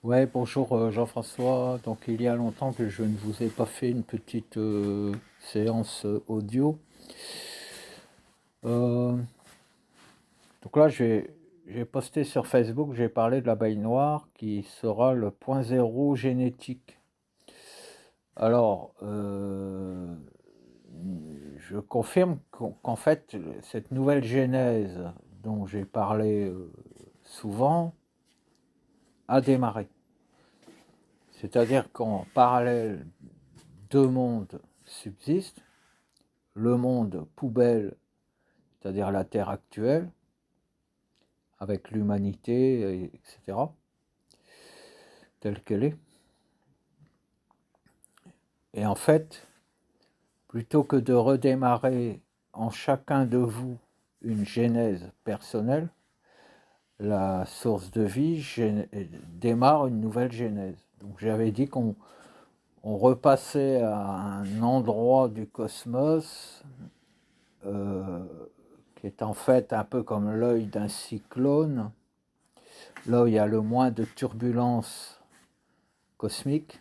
Ouais, bonjour Jean-François. Donc il y a longtemps que je ne vous ai pas fait une petite séance audio. Euh, donc là, j'ai posté sur Facebook, j'ai parlé de l'abeille noire qui sera le point zéro génétique. Alors, je confirme qu'en fait, cette nouvelle genèse dont j'ai parlé souvent a démarré. C'est-à-dire qu'en parallèle, deux mondes subsistent. Le monde poubelle, c'est-à-dire la Terre actuelle, avec l'humanité, etc., telle qu'elle est. Et en fait, plutôt que de redémarrer en chacun de vous une genèse personnelle, la source de vie démarre une nouvelle genèse. Donc j'avais dit qu'on repassait à un endroit du cosmos euh, qui est en fait un peu comme l'œil d'un cyclone, là où il y a le moins de turbulences cosmiques.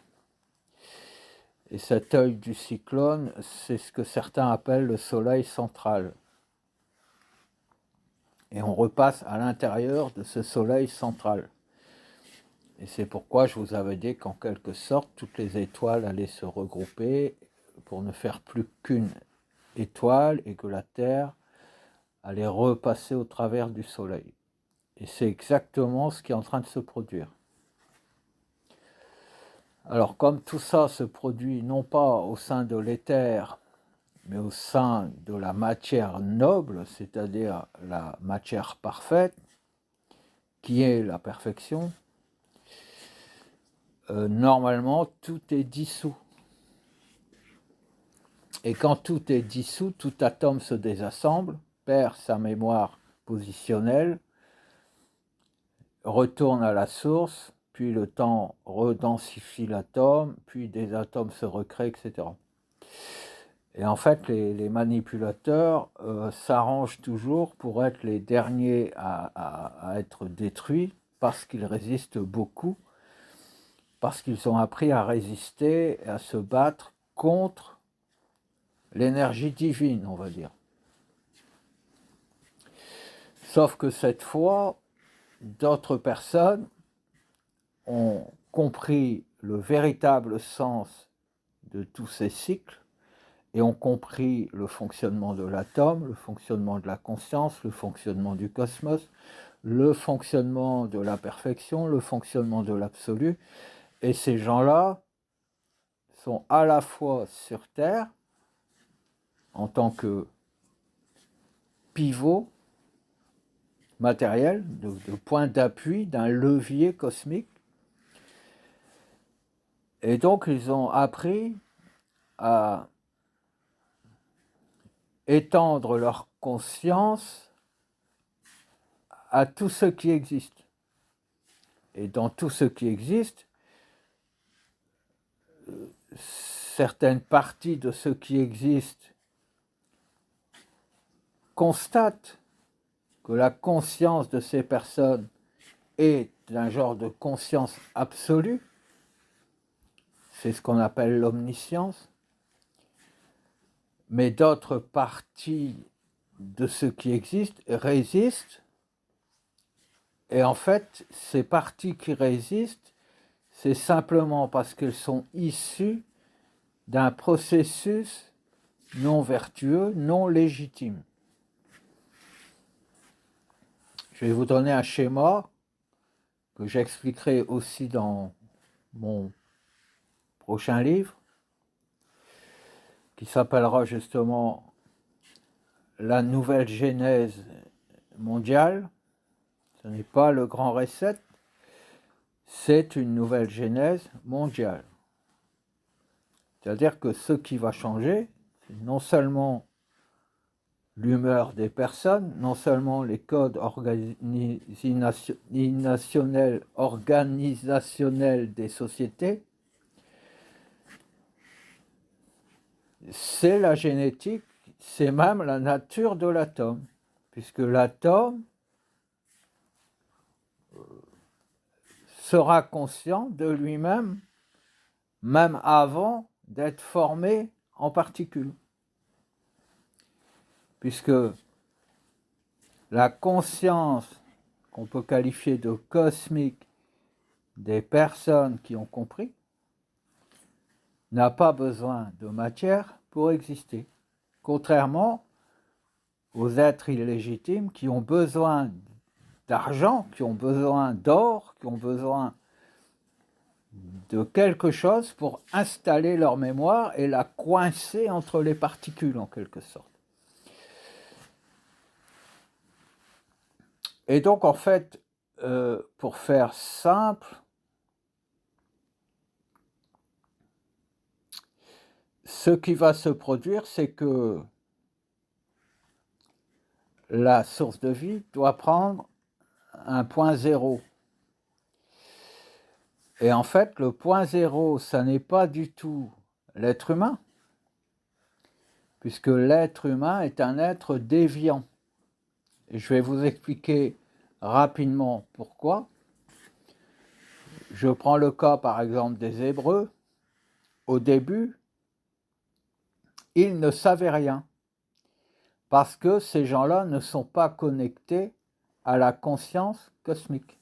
Et cet œil du cyclone, c'est ce que certains appellent le soleil central. Et on repasse à l'intérieur de ce soleil central. Et c'est pourquoi je vous avais dit qu'en quelque sorte, toutes les étoiles allaient se regrouper pour ne faire plus qu'une étoile et que la Terre allait repasser au travers du soleil. Et c'est exactement ce qui est en train de se produire. Alors comme tout ça se produit non pas au sein de l'éther, mais au sein de la matière noble, c'est-à-dire la matière parfaite, qui est la perfection, normalement tout est dissous. Et quand tout est dissous, tout atome se désassemble, perd sa mémoire positionnelle, retourne à la source, puis le temps redensifie l'atome, puis des atomes se recréent, etc. Et en fait, les manipulateurs s'arrangent toujours pour être les derniers à être détruits parce qu'ils résistent beaucoup, parce qu'ils ont appris à résister et à se battre contre l'énergie divine, on va dire. Sauf que cette fois, d'autres personnes ont compris le véritable sens de tous ces cycles et ont compris le fonctionnement de l'atome, le fonctionnement de la conscience, le fonctionnement du cosmos, le fonctionnement de la perfection, le fonctionnement de l'absolu. Et ces gens-là sont à la fois sur Terre, en tant que pivot matériel, de point d'appui d'un levier cosmique. Et donc, ils ont appris à étendre leur conscience à tout ce qui existe. Et dans tout ce qui existe, certaines parties de ce qui existe constatent que la conscience de ces personnes est d'un genre de conscience absolue, c'est ce qu'on appelle l'omniscience, mais d'autres parties de ce qui existe résistent, et en fait, ces parties qui résistent, c'est simplement parce qu'elles sont issues d'un processus non vertueux, non légitime. Je vais vous donner un schéma que j'expliquerai aussi dans mon prochain livre, qui s'appellera justement La nouvelle genèse mondiale. Ce n'est pas le grand reset, c'est une nouvelle genèse mondiale. C'est-à-dire que ce qui va changer, c'est non seulement l'humeur des personnes, non seulement les codes organisationnels des sociétés, c'est la génétique, c'est même la nature de l'atome, puisque l'atome sera conscient de lui-même, même avant d'être formé en particules. Puisque la conscience qu'on peut qualifier de cosmique des personnes qui ont compris n'a pas besoin de matière pour exister, contrairement aux êtres illégitimes qui ont besoin d'argent, qui ont besoin d'or, qui ont besoin de quelque chose pour installer leur mémoire et la coincer entre les particules en quelque sorte. Et donc en fait, pour faire simple, ce qui va se produire, c'est que la source de vie doit prendre un point zéro. Et en fait, le point zéro, ça n'est pas du tout l'être humain, puisque l'être humain est un être déviant. Et je vais vous expliquer rapidement pourquoi. Je prends le cas, par exemple, des Hébreux. Au début, ils ne savaient rien, parce que ces gens-là ne sont pas connectés à la conscience cosmique.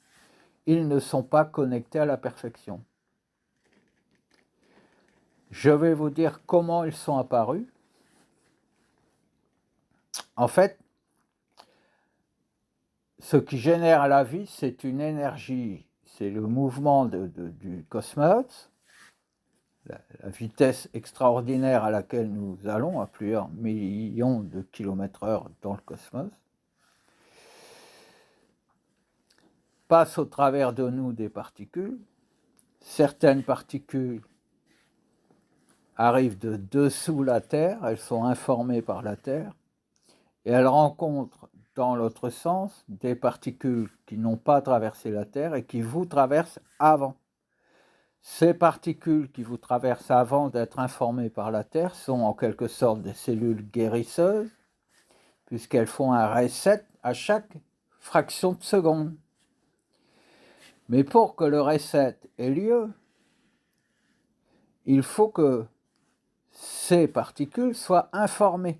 Ils ne sont pas connectés à la perfection. Je vais vous dire comment ils sont apparus. En fait, ce qui génère la vie, c'est une énergie, c'est le mouvement du cosmos, la vitesse extraordinaire à laquelle nous allons, à plusieurs millions de kilomètres/heure dans le cosmos, passe au travers de nous des particules. Certaines particules arrivent de dessous la Terre, elles sont informées par la Terre, et elles rencontrent dans l'autre sens des particules qui n'ont pas traversé la Terre et qui vous traversent avant. Ces particules qui vous traversent avant d'être informées par la Terre sont en quelque sorte des cellules guérisseuses, puisqu'elles font un reset à chaque fraction de seconde. Mais pour que le reset ait lieu, il faut que ces particules soient informées.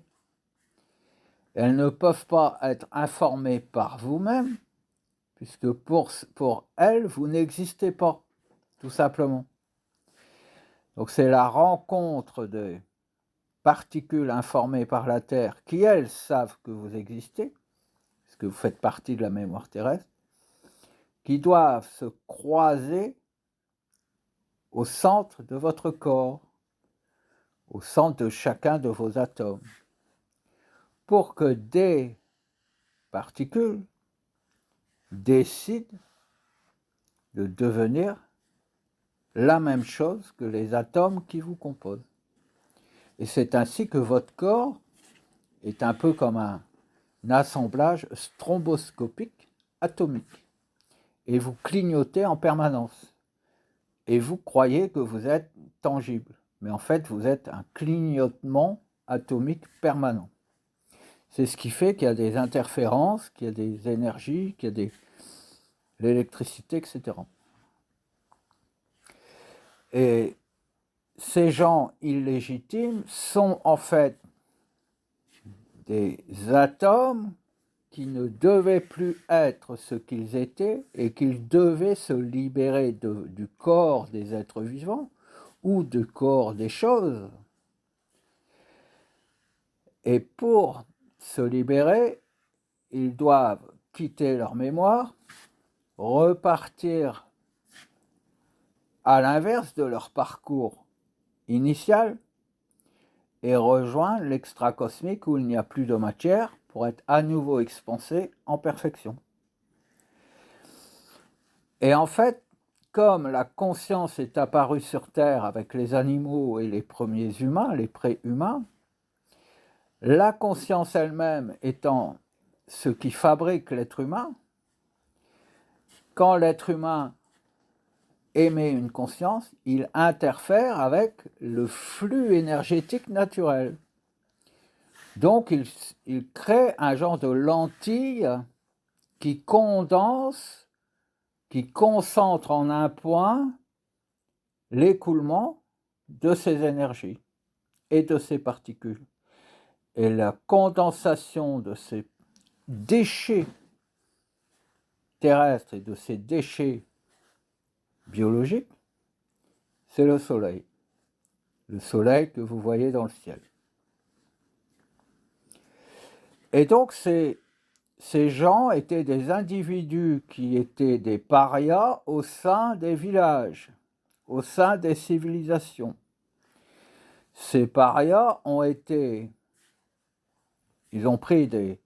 Elles ne peuvent pas être informées par vous-même, puisque pour elles, vous n'existez pas, tout simplement. Donc c'est la rencontre des particules informées par la Terre qui, elles, savent que vous existez, parce que vous faites partie de la mémoire terrestre, qui doivent se croiser au centre de votre corps, au centre de chacun de vos atomes, pour que des particules décident de devenir la même chose que les atomes qui vous composent. Et c'est ainsi que votre corps est un peu comme un assemblage stromboscopique atomique. Et vous clignotez en permanence. Et vous croyez que vous êtes tangible. Mais en fait, vous êtes un clignotement atomique permanent. C'est ce qui fait qu'il y a des interférences, qu'il y a des énergies, qu'il y a l'électricité, etc. Et ces gens illégitimes sont en fait des atomes qui ne devaient plus être ce qu'ils étaient et qu'ils devaient se libérer du corps des êtres vivants ou du corps des choses. Et pour se libérer, ils doivent quitter leur mémoire, repartir à l'inverse de leur parcours initial et rejoindre l'extracosmique où il n'y a plus de matière pour être à nouveau expansé en perfection. Et en fait, comme la conscience est apparue sur Terre avec les animaux et les premiers humains, les pré-humains, la conscience elle-même étant ce qui fabrique l'être humain, quand l'être humain émet une conscience, il interfère avec le flux énergétique naturel. Donc, il crée un genre de lentille qui condense qui concentre en un point l'écoulement de ces énergies et de ces particules. Et la condensation de ces déchets terrestres et de ces déchets biologiques, c'est le Soleil. Le Soleil que vous voyez dans le ciel. Et donc ces gens étaient des individus qui étaient des parias au sein des villages, au sein des civilisations. Ces parias ils ont pris des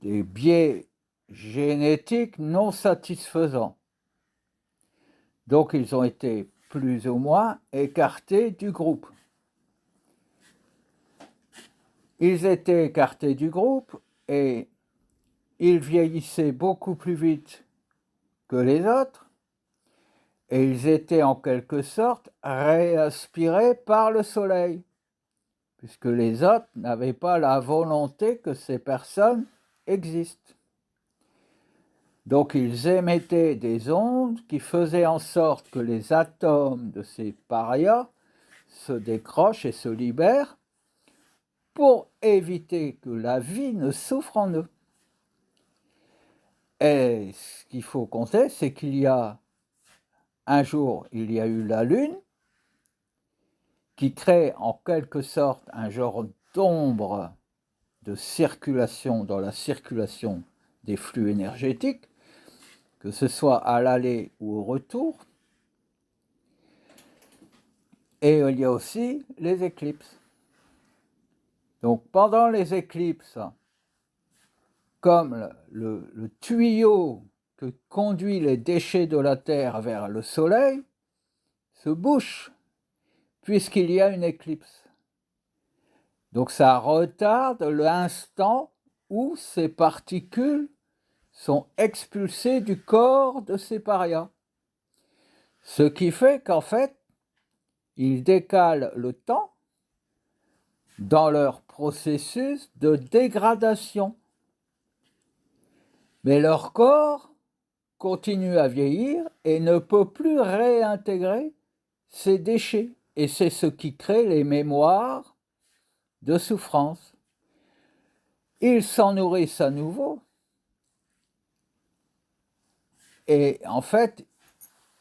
biais génétiques non satisfaisants. Donc ils ont été plus ou moins écartés du groupe. Ils étaient écartés du groupe et ils vieillissaient beaucoup plus vite que les autres et ils étaient en quelque sorte réaspirés par le soleil, puisque les autres n'avaient pas la volonté que ces personnes existent. Donc ils émettaient des ondes qui faisaient en sorte que les atomes de ces parias se décrochent et se libèrent pour éviter que la vie ne souffre en eux. Et ce qu'il faut compter, c'est qu'il y a un jour, il y a eu la Lune, qui crée en quelque sorte un genre d'ombre de circulation dans la circulation des flux énergétiques, que ce soit à l'aller ou au retour. Et il y a aussi les éclipses. Donc pendant les éclipses, comme le tuyau que conduit les déchets de la Terre vers le Soleil se bouche, puisqu'il y a une éclipse. Donc ça retarde l'instant où ces particules sont expulsées du corps de ces parias. Ce qui fait qu'en fait, ils décalent le temps dans leur processus de dégradation. Mais leur corps continue à vieillir et ne peut plus réintégrer ces déchets. Et c'est ce qui crée les mémoires de souffrance. Ils s'en nourrissent à nouveau. Et en fait,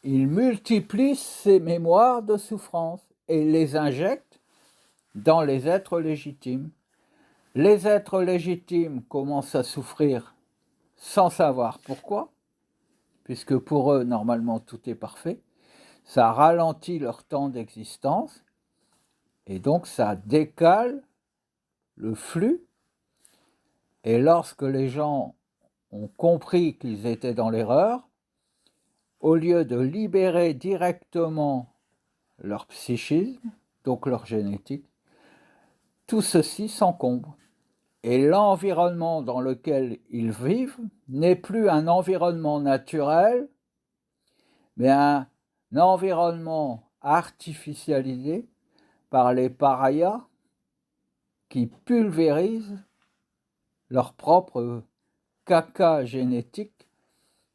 ils multiplient ces mémoires de souffrance et les injectent dans les êtres légitimes. Les êtres légitimes commencent à souffrir sans savoir pourquoi, puisque pour eux, normalement, tout est parfait. Ça ralentit leur temps d'existence et donc ça décale le flux. Et lorsque les gens ont compris qu'ils étaient dans l'erreur, au lieu de libérer directement leur psychisme, donc leur génétique, tout ceci s'encombre. Et l'environnement dans lequel ils vivent n'est plus un environnement naturel, mais un environnement artificialisé par les parias qui pulvérisent leur propre caca génétique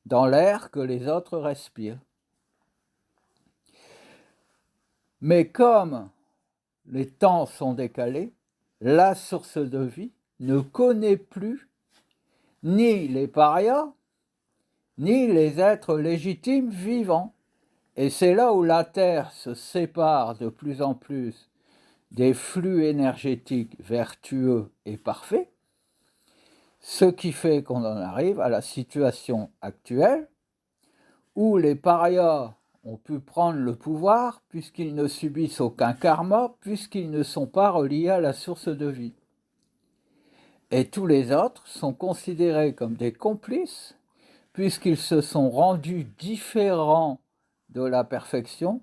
dans l'air que les autres respirent. Mais comme les temps sont décalés, la source de vie ne connaît plus ni les parias, ni les êtres légitimes vivants. Et c'est là où la Terre se sépare de plus en plus des flux énergétiques vertueux et parfaits, ce qui fait qu'on en arrive à la situation actuelle où les parias ont pu prendre le pouvoir puisqu'ils ne subissent aucun karma, puisqu'ils ne sont pas reliés à la source de vie. Et tous les autres sont considérés comme des complices puisqu'ils se sont rendus différents de la perfection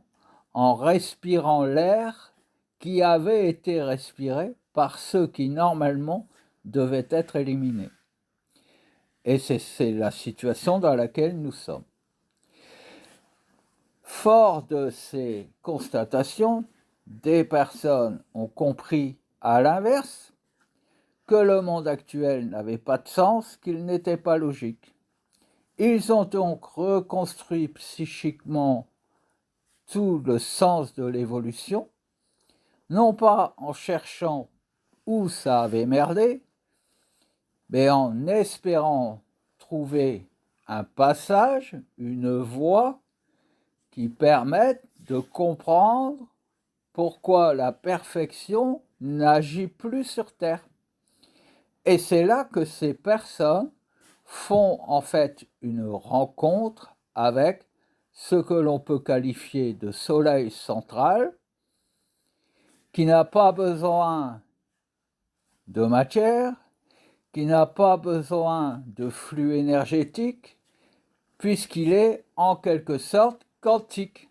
en respirant l'air qui avait été respiré par ceux qui normalement devaient être éliminés. Et c'est la situation dans laquelle nous sommes. Fort de ces constatations, des personnes ont compris à l'inverse que le monde actuel n'avait pas de sens, qu'il n'était pas logique. Ils ont donc reconstruit psychiquement tout le sens de l'évolution, non pas en cherchant où ça avait merdé, mais en espérant trouver un passage, une voie qui permette de comprendre pourquoi la perfection n'agit plus sur Terre. Et c'est là que ces personnes font en fait une rencontre avec ce que l'on peut qualifier de soleil central, qui n'a pas besoin de matière, qui n'a pas besoin de flux énergétique, puisqu'il est en quelque sorte quantique.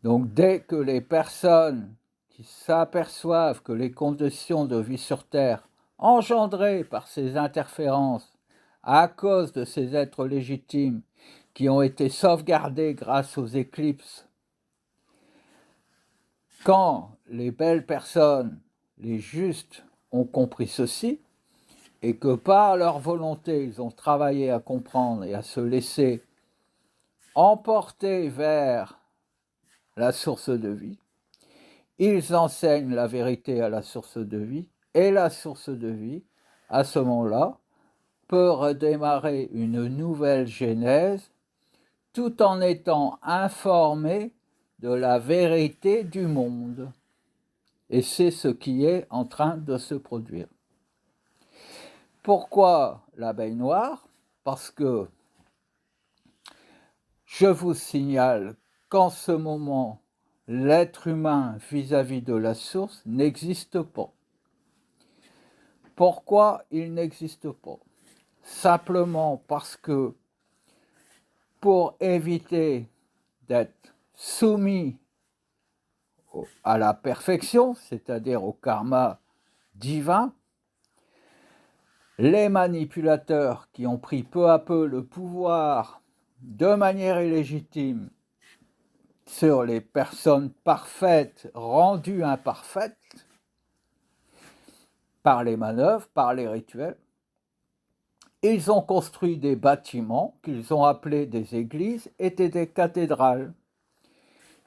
Donc dès que les personnes qui s'aperçoivent que les conditions de vie sur Terre engendrées par ces interférences à cause de ces êtres légitimes qui ont été sauvegardés grâce aux éclipses, quand les belles personnes, les justes, ont compris ceci, et que par leur volonté, ils ont travaillé à comprendre et à se laisser emporter vers la source de vie, ils enseignent la vérité à la source de vie, et la source de vie, à ce moment-là, peut redémarrer une nouvelle genèse tout en étant informée de la vérité du monde. Et c'est ce qui est en train de se produire. Pourquoi l'abeille noire? Parce que je vous signale qu'en ce moment, l'être humain vis-à-vis de la source n'existe pas. Pourquoi il n'existe pas? Simplement parce que pour éviter d'être soumis à la perfection, c'est-à-dire au karma divin, les manipulateurs qui ont pris peu à peu le pouvoir de manière illégitime sur les personnes parfaites rendues imparfaites par les manœuvres, par les rituels, ils ont construit des bâtiments qu'ils ont appelés des églises et des cathédrales.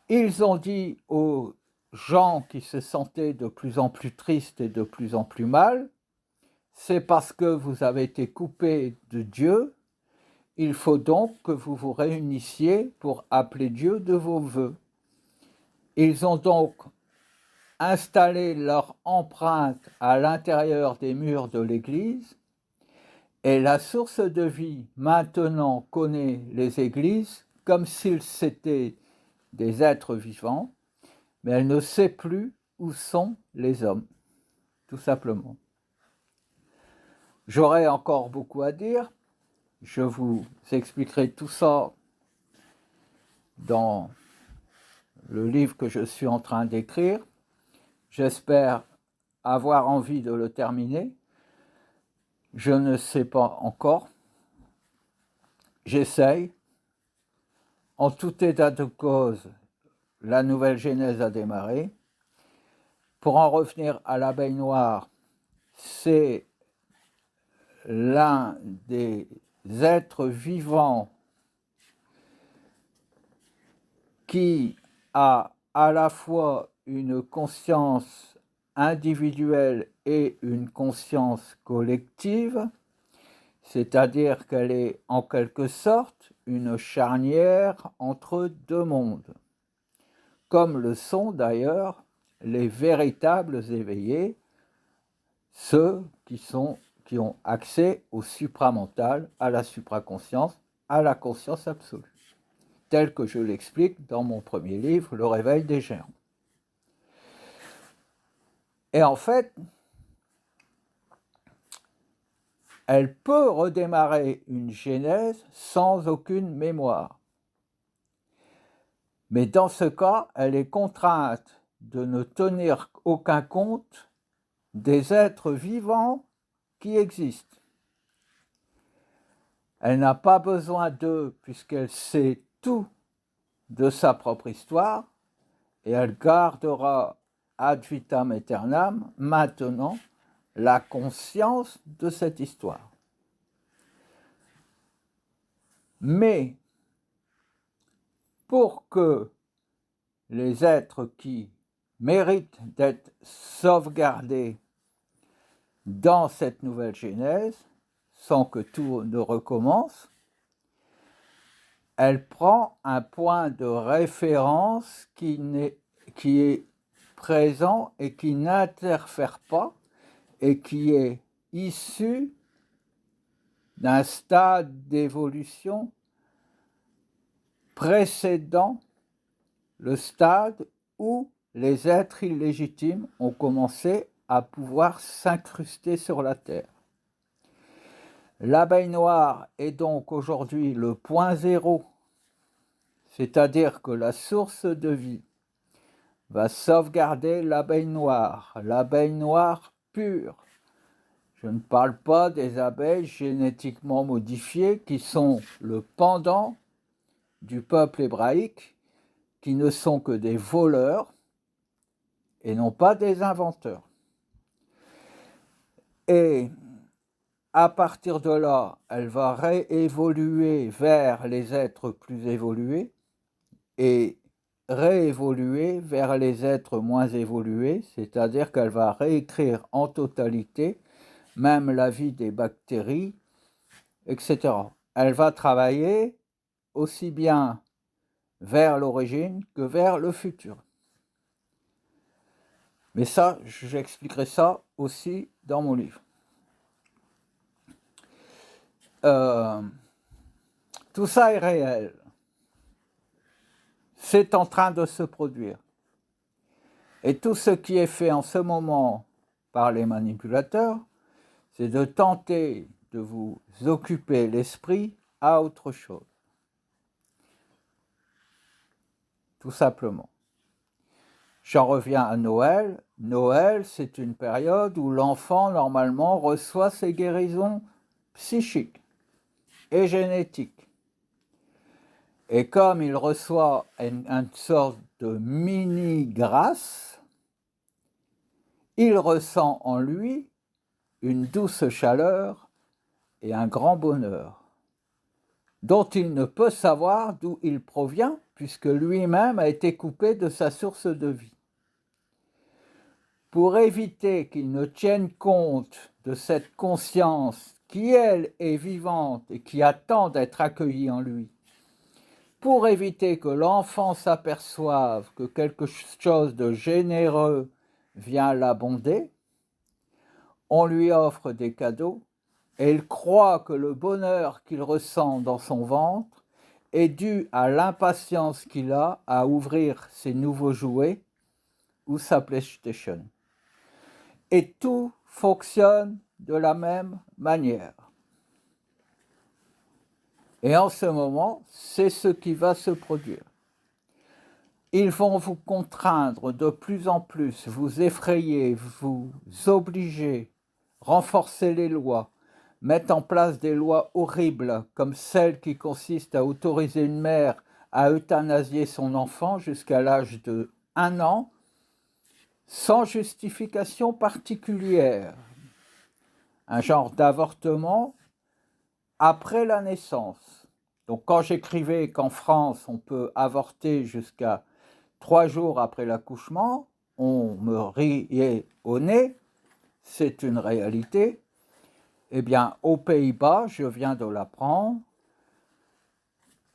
Ils ont dit aux gens qui se sentaient de plus en plus tristes et de plus en plus mal, c'est parce que vous avez été coupés de Dieu, il faut donc que vous vous réunissiez pour appeler Dieu de vos vœux. Ils ont donc installé leur empreinte à l'intérieur des murs de l'église, et la source de vie maintenant connaît les églises comme s'ils étaient des êtres vivants, mais elle ne sait plus où sont les hommes, tout simplement. J'aurais encore beaucoup à dire, je vous expliquerai tout ça dans le livre que je suis en train d'écrire. J'espère avoir envie de le terminer. Je ne sais pas encore. J'essaye. En tout état de cause, la nouvelle genèse a démarré. Pour en revenir à l'abeille noire, c'est l'un des êtres vivants qui a à la fois une conscience individuelle et une conscience collective, c'est-à-dire qu'elle est en quelque sorte une charnière entre deux mondes, comme le sont d'ailleurs les véritables éveillés, ceux qui ont accès au supramental, à la supraconscience, à la conscience absolue, tel que je l'explique dans mon premier livre, Le réveil des géants. Et en fait, elle peut redémarrer une genèse sans aucune mémoire. Mais dans ce cas, elle est contrainte de ne tenir aucun compte des êtres vivants qui existent. Elle n'a pas besoin d'eux puisqu'elle sait tout de sa propre histoire et elle gardera ad vitam aeternam maintenant la conscience de cette histoire. Mais pour que les êtres qui méritent d'être sauvegardés dans cette nouvelle genèse, sans que tout ne recommence, elle prend un point de référence qui est présent et qui n'interfère pas et qui est issu d'un stade d'évolution précédant le stade où les êtres illégitimes ont commencé à pouvoir s'incruster sur la Terre. L'abeille noire est donc aujourd'hui le point zéro, c'est-à-dire que la source de vie va sauvegarder l'abeille noire pure. Je ne parle pas des abeilles génétiquement modifiées qui sont le pendant du peuple hébraïque, qui ne sont que des voleurs et non pas des inventeurs. Et à partir de là, elle va réévoluer vers les êtres plus évolués et réévoluer vers les êtres moins évolués, c'est-à-dire qu'elle va réécrire en totalité même la vie des bactéries, etc. Elle va travailler aussi bien vers l'origine que vers le futur. Mais ça, j'expliquerai ça aussi dans mon livre. Tout ça est réel. C'est en train de se produire. Et tout ce qui est fait en ce moment par les manipulateurs, c'est de tenter de vous occuper l'esprit à autre chose. Tout simplement. J'en reviens à Noël. Noël, c'est une période où l'enfant, normalement, reçoit ses guérisons psychiques et génétiques. Et comme il reçoit une sorte de mini-grâce, il ressent en lui une douce chaleur et un grand bonheur, dont il ne peut savoir d'où il provient, puisque lui-même a été coupé de sa source de vie. Pour éviter qu'il ne tienne compte de cette conscience qui, elle, est vivante et qui attend d'être accueillie en lui, pour éviter que l'enfant s'aperçoive que quelque chose de généreux vient l'abonder, on lui offre des cadeaux et il croit que le bonheur qu'il ressent dans son ventre est dû à l'impatience qu'il a à ouvrir ses nouveaux jouets ou sa PlayStation. Et tout fonctionne de la même manière. Et en ce moment, c'est ce qui va se produire. Ils vont vous contraindre de plus en plus, vous effrayer, vous obliger, renforcer les lois, mettre en place des lois horribles comme celle qui consiste à autoriser une mère à euthanasier son enfant jusqu'à l'âge de 1 an, sans justification particulière. Un genre d'avortement après la naissance. Donc quand j'écrivais qu'en France, on peut avorter jusqu'à 3 jours après l'accouchement, on me riait au nez, c'est une réalité. Eh bien, aux Pays-Bas, je viens de l'apprendre,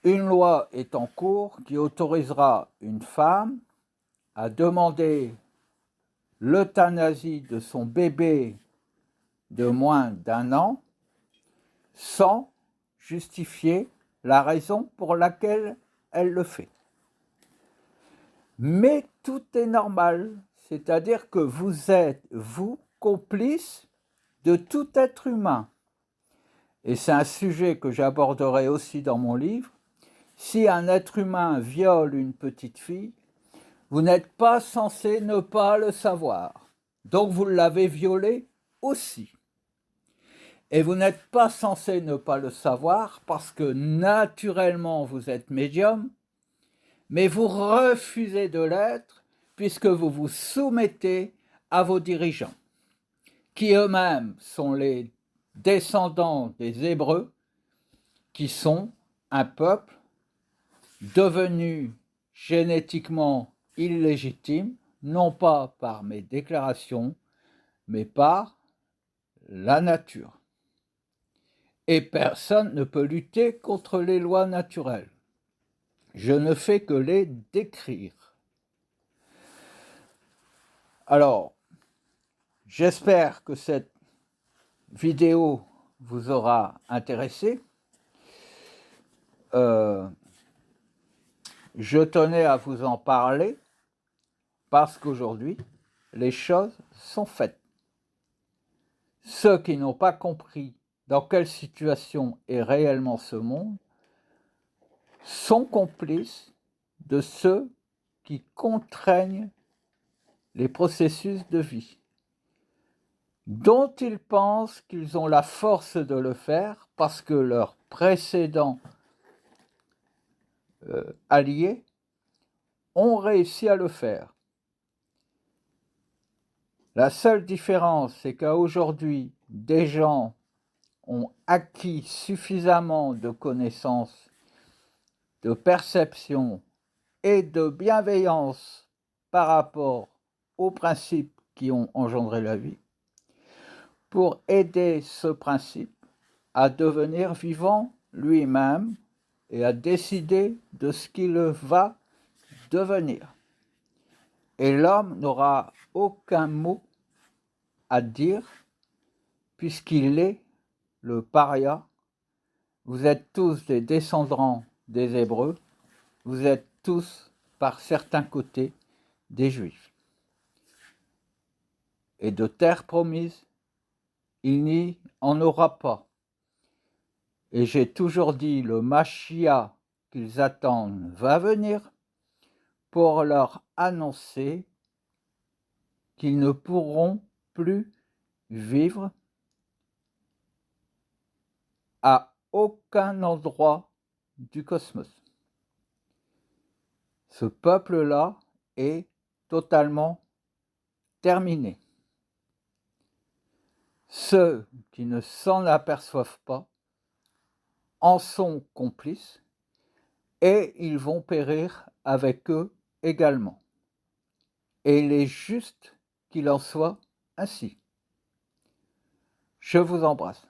une loi est en cours qui autorisera une femme à demander l'euthanasie de son bébé de moins d'1 an sans justifier la raison pour laquelle elle le fait. Mais tout est normal, c'est-à-dire que vous êtes, vous, complice de tout être humain. Et c'est un sujet que j'aborderai aussi dans mon livre. Si un être humain viole une petite fille, vous n'êtes pas censé ne pas le savoir. Donc vous l'avez violée aussi. Et vous n'êtes pas censé ne pas le savoir parce que naturellement vous êtes médium, mais vous refusez de l'être puisque vous vous soumettez à vos dirigeants, qui eux-mêmes sont les descendants des Hébreux, qui sont un peuple devenu génétiquement illégitime, non pas par mes déclarations, mais par la nature. Et personne ne peut lutter contre les lois naturelles. Je ne fais que les décrire. Alors, j'espère que cette vidéo vous aura intéressé. Je tenais à vous en parler parce qu'aujourd'hui, les choses sont faites. Ceux qui n'ont pas compris dans quelle situation est réellement ce monde sont complices de ceux qui contraignent les processus de vie, dont ils pensent qu'ils ont la force de le faire parce que leurs précédents alliés ont réussi à le faire. La seule différence, c'est qu'aujourd'hui, des gens ont acquis suffisamment de connaissances, de perception et de bienveillance par rapport aux principes qui ont engendré la vie, pour aider ce principe à devenir vivant lui-même et à décider de ce qu'il va devenir. Et l'homme n'aura aucun mot à dire puisqu'il est le paria. Vous êtes tous des descendants des Hébreux, vous êtes tous, par certains côtés, des Juifs. Et de terre promise, il n'y en aura pas. Et j'ai toujours dit, le Mashiach qu'ils attendent va venir pour leur annoncer qu'ils ne pourront plus vivre à aucun endroit du cosmos. Ce peuple-là est totalement terminé. Ceux qui ne s'en aperçoivent pas en sont complices et ils vont périr avec eux également. Et il est juste qu'il en soit ainsi. Je vous embrasse.